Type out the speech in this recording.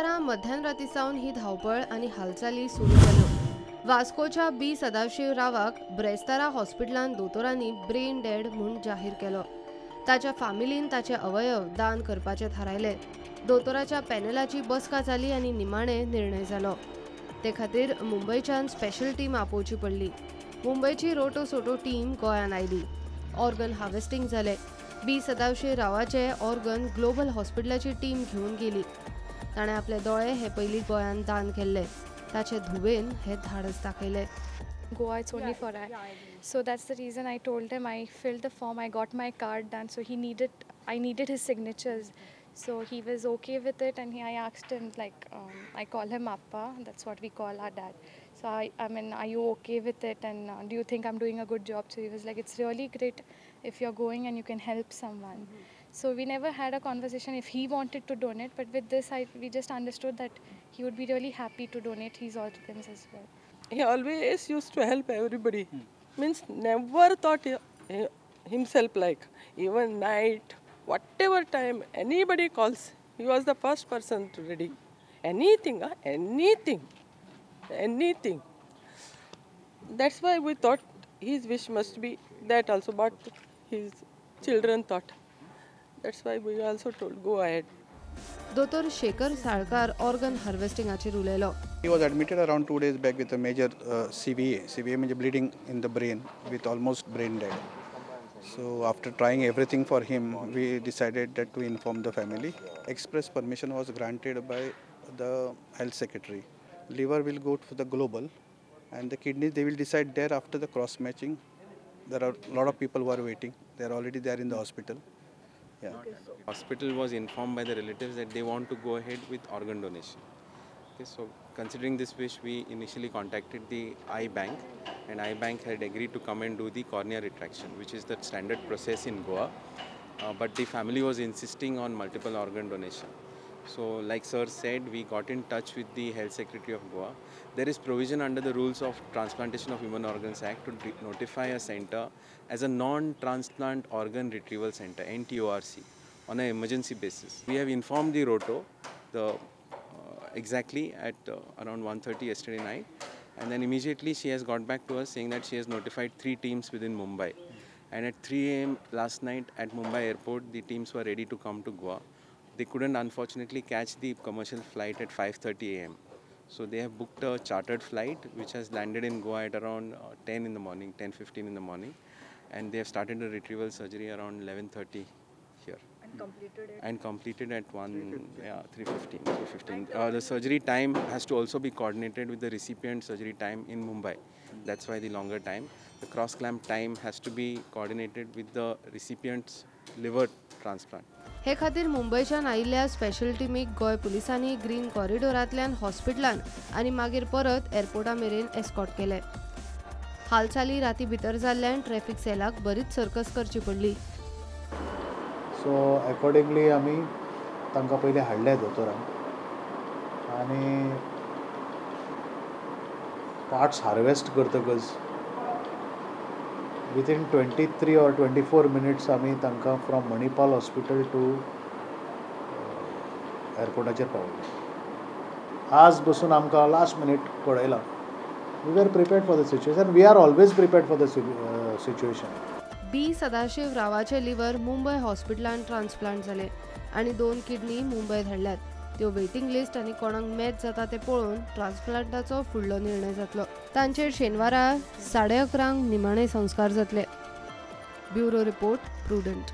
शुक्रारा मध्यरातीसावन ही धावपळ आणि हालचाली सुरू जाल्यो। वास्कोच्या बी सदाशिव रावाक ब्रेस्तारा हॉस्पिटलांत दोतोरांनी ब्रेन डेड म्हणून जाहीर केलो। ताच्या फॅमिलीन ताचे अवयव दान करपाचे थारायले। दोतोराच्या पॅनलाची बसका जाली आणि निमाणे निर्णय जालो। ते खातीर मुंबयच्यान स्पेशल टीम आपोवची पडली। मुंबयची रोटो सोटो टीम गोंयान आयली। ऑर्गन हार्वेस्टिंग जाले। बी सदाशिव रावाचे ऑर्गन ग्लोबल हॉस्पिटलाची टीम घेऊन गेली। ताणे आपले दोळे हे पयलीं गोंयान दान केल्ले। ताचे धुवेन हे धाडस दाखयले। Goa, it's only for I. So that's the reason I told him. I filled the form, I got my card done. So I needed his signatures. So he was okay with it, and I asked him, like, I call him Appa. That's what we call our dad. So I mean, are you okay with it? And do you think I'm doing a good job? So he was like, it's really great if you're going and you can help someone. So we never had a conversation if he wanted to donate, but with this, we just understood that he would be really happy to donate his organs as well. He always used to help everybody. Means never thought himself, like even night, whatever time anybody calls, he was the first person to ready. Anything, anything. That's why we thought his wish must be that also, but his children thought. That's why we also told, go ahead. दोतोर Shekhar Salkar organ हार्वेस्टिंगाचेर उलयलो। He was admitted around 2 days back with a major CVA. CVA means bleeding in the brain with almost brain dead. So after trying everything for him, we decided that to inform the family. Express permission was granted by the health secretary. Liver will go to the global, and the kidneys they will decide there after the cross matching. There are a lot of people who are waiting. They are already there in the hospital. Yeah. Hospital was informed by the relatives that they want to go ahead with organ donation. Okay, so considering this wish, we initially contacted the eye bank, and eye bank had agreed to come and do the cornea retraction, which is the standard process in Goa. But the family was insisting on multiple organ donation. So like sir said, we got in touch with the health secretary of Goa. There is provision under the rules of Transplantation of Human Organs Act to notify a center as a non-transplant organ retrieval center, NTORC, on an emergency basis. We have informed the ROTO exactly at around 1:30 yesterday night, and then immediately she has got back to us saying that she has notified 3 teams within Mumbai, and at 3 a.m. last night at Mumbai airport the teams were ready to come to Goa. They couldn't unfortunately catch the commercial flight at 5:30 a.m. So they have booked a chartered flight which has landed in Goa at around 10 in the morning, 10:15 in the morning, and they have started the retrieval surgery around 11:30 here. And completed at 3:15. The surgery time has to also be coordinated with the recipient surgery time in Mumbai. That's why the longer time. The cross clamp time has to be coordinated with the recipient's liver transplant. हे खातीर मुंबयच्यान आयिल्ल्या special टीमीक Goa पुलिसांनी green कॉरिडोरांतल्यान हॉस्पिटलांत आनी मागीर परत एअरपोर्टा मेरेन escort केले। हालचाली राती भितर जाल्ल्यान ट्रॅफिक सेलाक बरीच सर्कस करची पडली। सो अकॉर्डिंगली आमी तांकां पयलीं हाडले दोतोरांक आनी पार्ट्स हार्वेस्ट करतकच विथीन 23 or 24 minutes आमी तांकां फ्रॉम मणिपाल हॉस्पिटल टू एअरपोर्टाचेर पावले। आज बसून आमकां लास्ट मिनीट कळयलां। We were prepared for the situation. We are always prepared for the situation. B Sadashiv रावाचे लिव्हर मुंबय हॉस्पिटलांत ट्रान्सप्लांट जाले आणि 2 किडनी मुंबयत हाडल्यात। त्यो वेटिंग लिस्ट आणि कोणाक मॅच जाता ते पळोवन ट्रान्सप्लांटाचो फुडलो निर्णय जातलो। तांचेर शेनवारा 11:30 निमाणे संस्कार जातले। Bureau report, prudent.